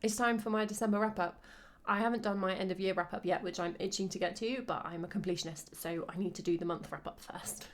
It's time for my December wrap-up. I haven't done my end of year wrap-up yet, which I'm itching to get to, but I'm a completionist, so I need to do the month wrap-up first.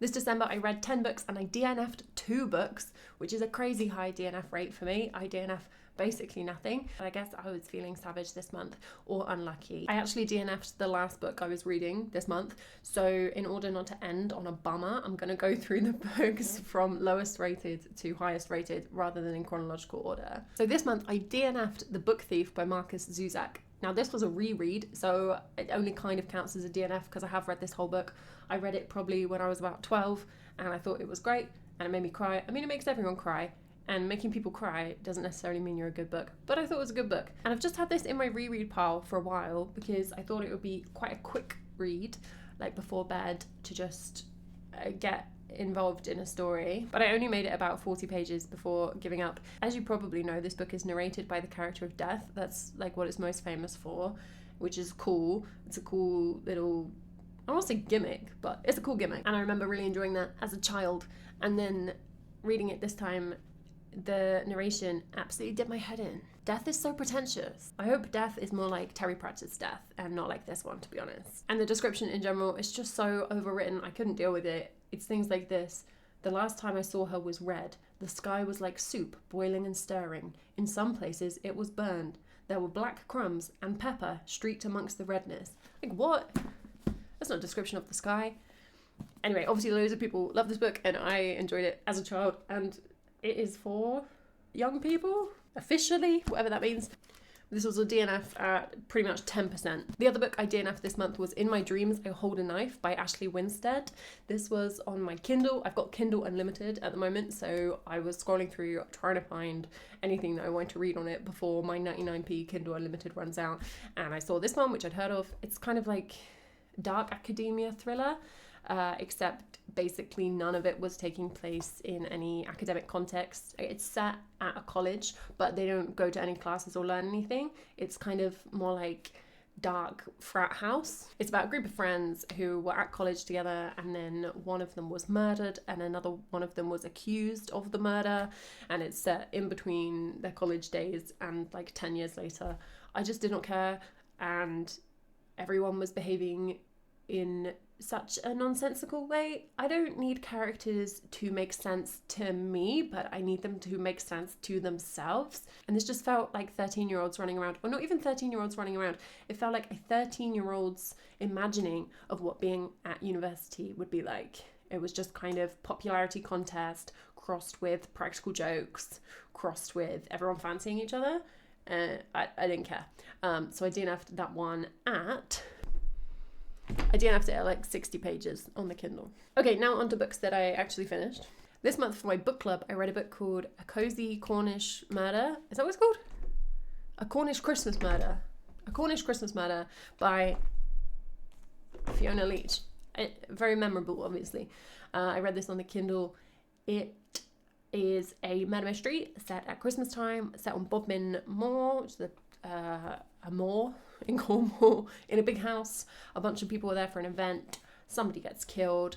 This December, I read 10 books and I DNF'd 2 books, which is a crazy high DNF rate for me. I DNF basically nothing, but I guess I was feeling savage this month, or unlucky. I actually DNF'd the last book I was reading this month, so in order not to end on a bummer, I'm going to go through the books from lowest rated to highest rated rather than in chronological order. So this month I DNF'd The Book Thief by Markus Zusak. Now this was a reread, so it only kind of counts as a DNF because I have read this whole book. I read it probably when I was about 12 and I thought it was great and it made me cry. I mean, it makes everyone cry, and making people cry doesn't necessarily mean you're a good book, but I thought it was a good book. And I've just had this in my reread pile for a while because I thought it would be quite a quick read, like before bed, to just get involved in a story, but I only made it about 40 pages before giving up. As you probably know, this book is narrated by the character of Death. That's like what it's most famous for, which is cool. It's a cool little, I don't want to say gimmick, but it's a cool gimmick, and I remember really enjoying that as a child. And then reading it this time, the narration absolutely did my head in. Death is so pretentious. I hope Death is more like Terry Pratchett's Death and not like this one, to be honest. And the description in general is just so overwritten. I couldn't deal with it. It's things like this. The last time I saw her was red. The sky was like soup, boiling and stirring. In some places it was burned. There were black crumbs and pepper streaked amongst the redness. Like, what? That's not a description of the sky. Anyway, obviously loads of people love this book and I enjoyed it as a child, and it is for young people, officially, whatever that means. This was a DNF at pretty much 10%. The other book I DNF'd this month was In My Dreams, I Hold a Knife by Ashley Winstead. This was on my Kindle. I've got Kindle Unlimited at the moment, so I was scrolling through trying to find anything that I wanted to read on it before my 99p Kindle Unlimited runs out. And I saw this one, which I'd heard of. It's kind of like dark academia thriller, except basically none of it was taking place in any academic context. It's set at a college, but they don't go to any classes or learn anything. It's kind of more like dark frat house. It's about a group of friends who were at college together, and then one of them was murdered and another one of them was accused of the murder, and it's set in between their college days and like 10 years later. I just did not care, and everyone was behaving in such a nonsensical way. I don't need characters to make sense to me, but I need them to make sense to themselves. And this just felt like 13-year-olds running around, or not even 13-year-olds running around. It felt like a 13-year-old's imagining of what being at university would be like. It was just kind of popularity contest crossed with practical jokes, crossed with everyone fancying each other. I didn't care. So I DNF'd that one at... I DNF'd it at like 60 pages on the Kindle. Okay, now on to books that I actually finished. This month for my book club, I read a book called A Cozy Cornish Murder. Is that what it's called? A Cornish Christmas Murder. A Cornish Christmas Murder by Fiona Leach. Very memorable, obviously. I read this on the Kindle. It is a murder mystery set at Christmas time, set on Bodmin Moor, which is a moor in Cornwall, in a big house. A bunch of people are there for an event. Somebody gets killed.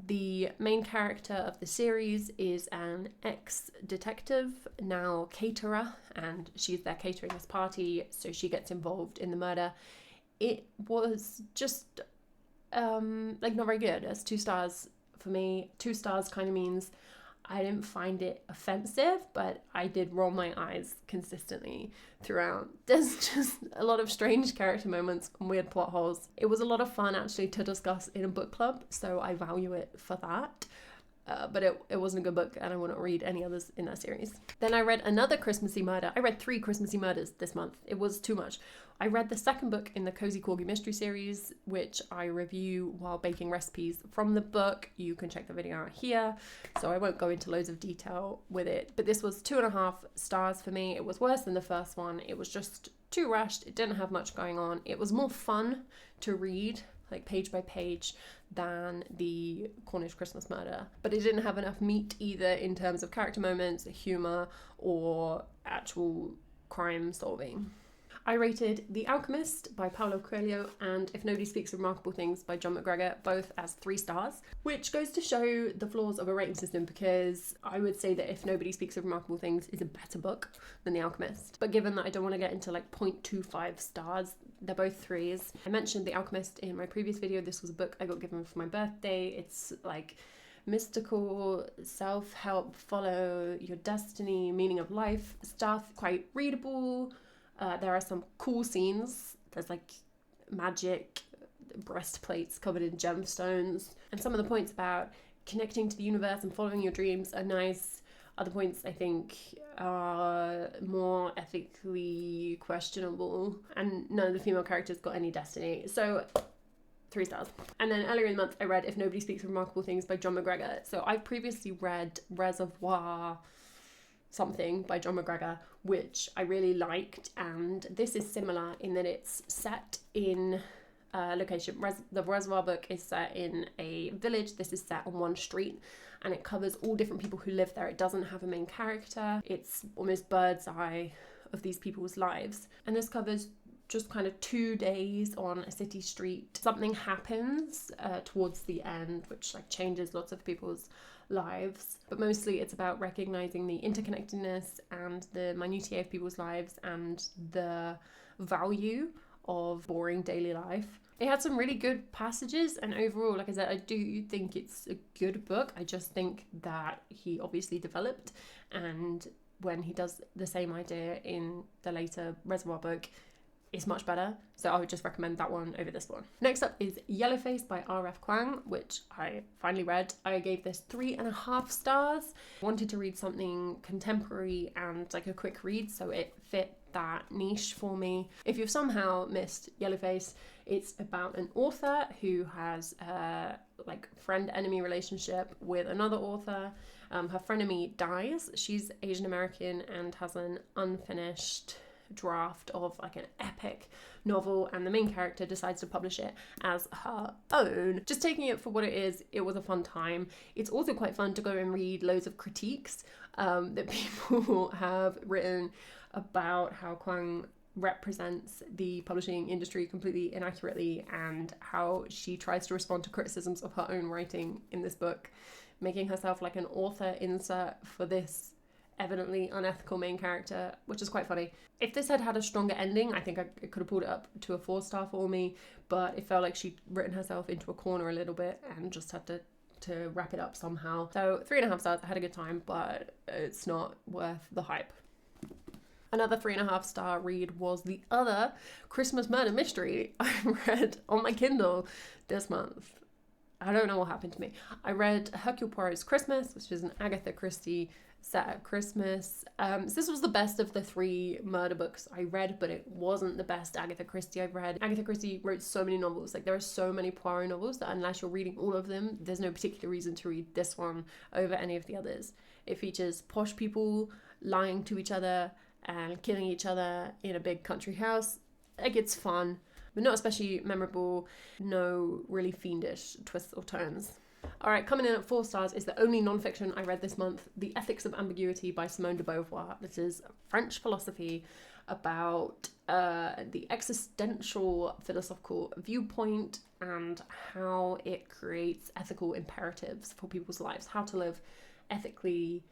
The main character of the series is an ex-detective, now caterer, and she's there catering this party, so she gets involved in the murder. It was just like not very good. It's 2 stars for me. 2 stars kind of means I didn't find it offensive, but I did roll my eyes consistently throughout. There's just a lot of strange character moments and weird plot holes. It was a lot of fun actually to discuss in a book club, so I value it for that. But it wasn't a good book and I wouldn't read any others in that series. Then I read another Christmassy murder. I read 3 Christmassy murders this month. It was too much. I read the second book in the Cozy Corgi Mystery series, which I review while baking recipes from the book. You can check the video out here, so I won't go into loads of detail with it. But this was 2.5 stars for me. It was worse than the first one. It was just too rushed. It didn't have much going on. It was more fun to read, like page by page, than the Cornish Christmas Murder. But it didn't have enough meat either in terms of character moments, humour, or actual crime solving. I rated The Alchemist by Paulo Coelho and If Nobody Speaks of Remarkable Things by John McGregor, both as 3 stars, which goes to show the flaws of a rating system, because I would say that If Nobody Speaks of Remarkable Things is a better book than The Alchemist. But given that I don't want to get into like 0.25 stars, they're both 3s. I mentioned The Alchemist in my previous video. This was a book I got given for my birthday. It's like mystical, self-help, follow your destiny, meaning of life stuff, quite readable. There are some cool scenes. There's like magic breastplates covered in gemstones. And some of the points about connecting to the universe and following your dreams are nice. Other points, I think, are more ethically questionable. And none of the female characters got any destiny. So 3 stars. And then earlier in the month, I read If Nobody Speaks of Remarkable Things by John McGregor. So I've previously read Reservoir something by John McGregor, which I really liked, and this is similar in that it's set in location. The Reservoir book is set in a village. This is set on one street, and it covers all different people who live there. It doesn't have a main character. It's almost bird's eye of these people's lives, and this covers just kind of 2 days on a city street. Something happens towards the end which like changes lots of people's lives, but mostly it's about recognizing the interconnectedness and the minutiae of people's lives and the value of boring daily life. It had some really good passages, and overall, like I said, I do think it's a good book. I just think that he obviously developed, and when he does the same idea in the later Reservoir book, is much better, so I would just recommend that one over this one. Next up is Yellowface by R.F. Kuang, which I finally read. I gave this 3.5 stars. Wanted to read something contemporary and like a quick read, so it fit that niche for me. If you've somehow missed Yellowface, it's about an author who has a like friend-enemy relationship with another author. Her frenemy dies. She's Asian American and has an unfinished draft of like an epic novel, and the main character decides to publish it as her own. Just taking it for what it is, it was a fun time. It's also quite fun to go and read loads of critiques that people have written about how Kuang represents the publishing industry completely inaccurately, and how she tries to respond to criticisms of her own writing in this book, making herself like an author insert for this evidently unethical main character, which is quite funny. If this had had a stronger ending, I think it could have pulled it up to a 4-star for me, but it felt like she'd written herself into a corner a little bit and just had to wrap it up somehow. So 3.5 stars. I had a good time, but it's not worth the hype. Another 3.5 star read was the other Christmas murder mystery I read on my Kindle this month. I don't know what happened to me. I read Hercule Poirot's Christmas, which is an Agatha Christie set at Christmas. So this was the best of the 3 murder books I read, but it wasn't the best Agatha Christie I've read. Agatha Christie wrote so many novels. Like, there are so many Poirot novels that unless you're reading all of them, there's no particular reason to read this one over any of the others. It features posh people lying to each other and killing each other in a big country house. Like, it's fun, but not especially memorable. No really fiendish twists or turns. All right, coming in at 4 stars is the only non-fiction I read this month, The Ethics of Ambiguity by Simone de Beauvoir. This is French philosophy about the existential philosophical viewpoint and how it creates ethical imperatives for people's lives, how to live ethically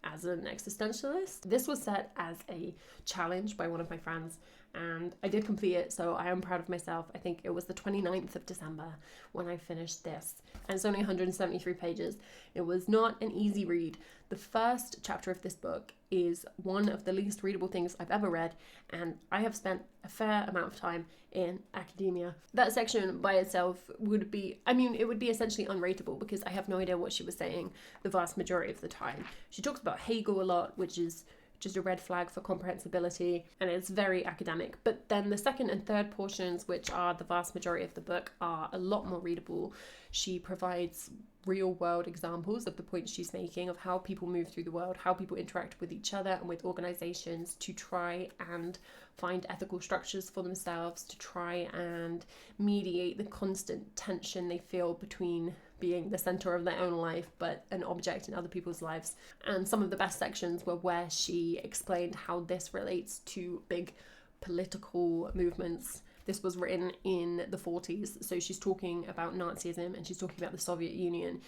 as an existentialist. This was set as a challenge by one of my friends, and I did complete it, so I am proud of myself. I think it was the 29th of December when I finished this, and it's only 173 pages. It was not an easy read. The first chapter of this book is one of the least readable things I've ever read, and I have spent a fair amount of time in academia. That section by itself would be, it would be essentially unrateable because I have no idea what she was saying the vast majority of the time. She talks about Hegel a lot, which is just a red flag for comprehensibility, and it's very academic. But then the second and third portions, which are the vast majority of the book, are a lot more readable. She provides real world examples of the points she's making, of how people move through the world, how people interact with each other and with organizations to try and find ethical structures for themselves, to try and mediate the constant tension they feel between being the center of their own life but an object in other people's lives. And some of the best sections were where she explained how this relates to big political movements. This was written in the 40s, so she's talking about Nazism and she's talking about the Soviet Union,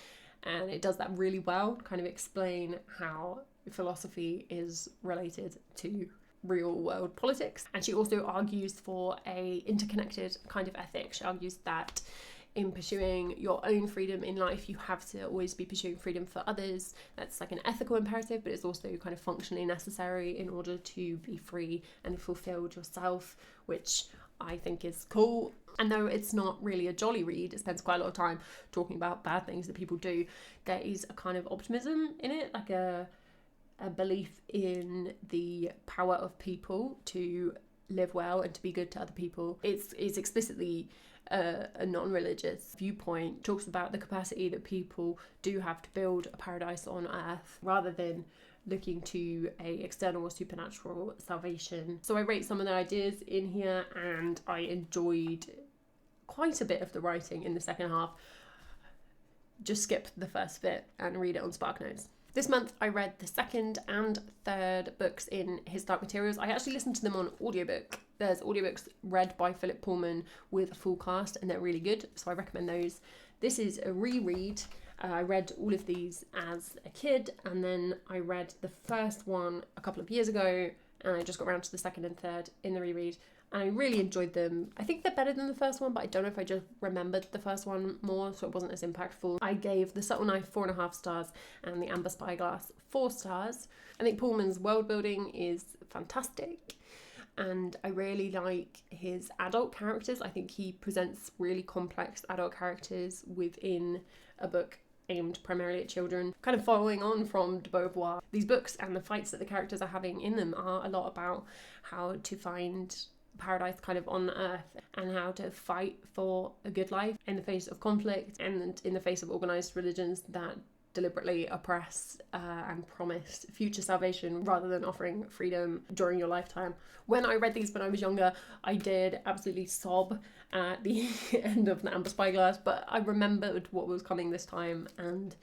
and it does that really well, kind of explain how philosophy is related to real world politics. And she also argues for a interconnected kind of ethic. She argues that in pursuing your own freedom in life, you have to always be pursuing freedom for others. That's like an ethical imperative, but it's also kind of functionally necessary in order to be free and fulfilled yourself, which I think is cool. And though it's not really a jolly read, it spends quite a lot of time talking about bad things that people do, there is a kind of optimism in it, like a belief in the power of people to live well and to be good to other people. It's explicitly a non-religious viewpoint. Talks about the capacity that people do have to build a paradise on earth rather than looking to a external or supernatural salvation. So I rate some of the ideas in here, and I enjoyed quite a bit of the writing in the second half. Just skip the first bit and read it on SparkNotes. This month I read the second and third books in his Dark Materials. I actually listened to them on audiobook. There's audiobooks read by Philip Pullman with a full cast, and they're really good, so I recommend those. This is a reread. I read all of these as a kid, and then I read the first one a couple of years ago, and I just got around to the second and third in the reread, and I really enjoyed them. I think they're better than the first one, but I don't know if I just remembered the first one more, so it wasn't as impactful. I gave The Subtle Knife 4.5 stars and The Amber Spyglass 4 stars. I think Pullman's world building is fantastic, and I really like his adult characters. I think he presents really complex adult characters within a book aimed primarily at children. Kind of following on from de Beauvoir, these books and the fights that the characters are having in them are a lot about how to find paradise kind of on earth and how to fight for a good life in the face of conflict and in the face of organized religions that deliberately oppress and promise future salvation rather than offering freedom during your lifetime. When I read these when I was younger, I did absolutely sob at the end of The Amber Spyglass, but I remembered what was coming this time, and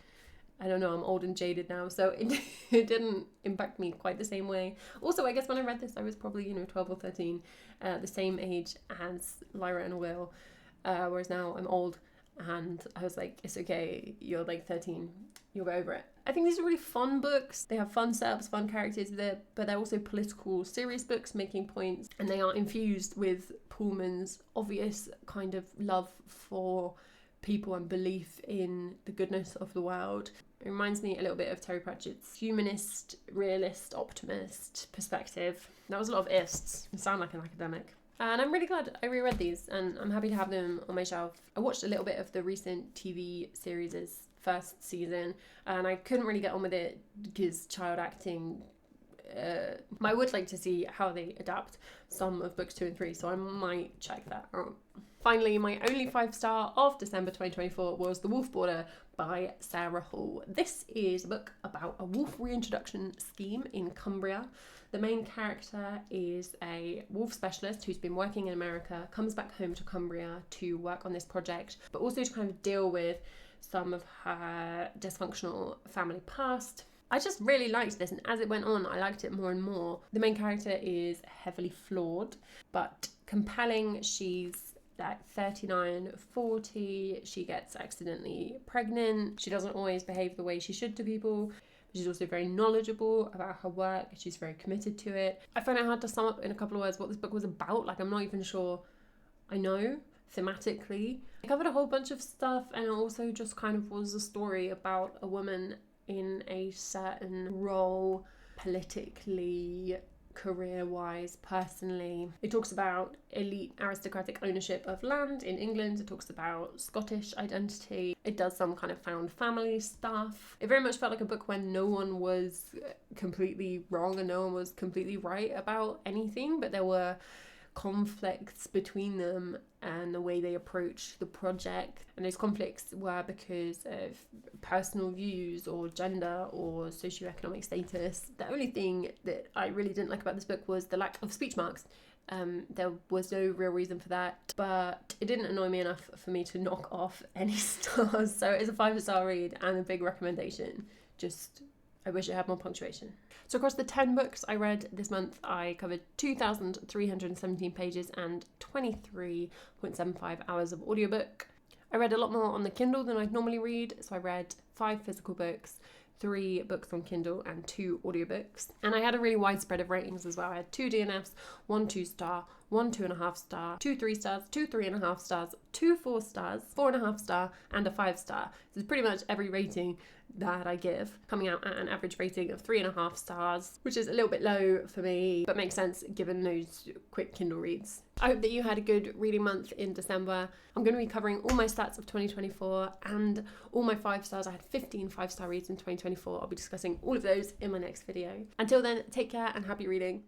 I don't know, I'm old and jaded now, so it didn't impact me quite the same way. Also, I guess when I read this, I was probably, 12 or 13, the same age as Lyra and Will, whereas now I'm old, and I was like, it's okay, you're like 13, you'll go over it. I think these are really fun books. They have fun setups, fun characters, but they're also political, serious books making points, and they are infused with Pullman's obvious kind of love for people and belief in the goodness of the world. It reminds me a little bit of Terry Pratchett's humanist, realist, optimist perspective. That was a lot of ists. I sound like an academic. And I'm really glad I reread these, and I'm happy to have them on my shelf. I watched a little bit of the recent TV series' first season, and I couldn't really get on with it because child acting. I would like to see how they adapt some of books 2 and 3, so I might check that out. Finally, my only 5-star of December 2024 was The Wolf Border by Sarah Hall. This is a book about a wolf reintroduction scheme in Cumbria. The main character is a wolf specialist who's been working in America, comes back home to Cumbria to work on this project, but also to kind of deal with some of her dysfunctional family past. I just really liked this, and as it went on, I liked it more and more. The main character is heavily flawed, but compelling. She's like 39, 40, she gets accidentally pregnant, she doesn't always behave the way she should to people, but she's also very knowledgeable about her work, she's very committed to it. I found it hard to sum up in a couple of words what this book was about. Like, I'm not even sure I know thematically. I covered a whole bunch of stuff, and it also just kind of was a story about a woman in a certain role, politically, career-wise, personally. It talks about elite aristocratic ownership of land in England. It talks about Scottish identity. It does some kind of found family stuff. It very much felt like a book where no one was completely wrong and no one was completely right about anything, but there were conflicts between them and the way they approached the project, and those conflicts were because of personal views or gender or socioeconomic status. The only thing that I really didn't like about this book was the lack of speech marks. There was no real reason for that, but it didn't annoy me enough for me to knock off any stars, so it's a 5-star read and a big recommendation. Just I wish it had more punctuation. So across the 10 books I read this month, I covered 2,317 pages and 23.75 hours of audiobook. I read a lot more on the Kindle than I'd normally read, so I read 5 physical books, 3 books on Kindle and 2 audiobooks. And I had a really wide spread of ratings as well. I had 2 DNFs, 1 2-star, 1 2.5 star, 2 3 stars, 2 3.5 stars, 2 4 stars, 4.5 star, and a 5 star. So it's pretty much every rating that I give, coming out at an average rating of 3.5 stars, which is a little bit low for me, but makes sense given those quick Kindle reads. I hope that you had a good reading month in December. I'm going to be covering all my stats of 2024 and all my 5 stars. I had 15 5-star reads in 2024. I'll be discussing all of those in my next video. Until then, take care and happy reading.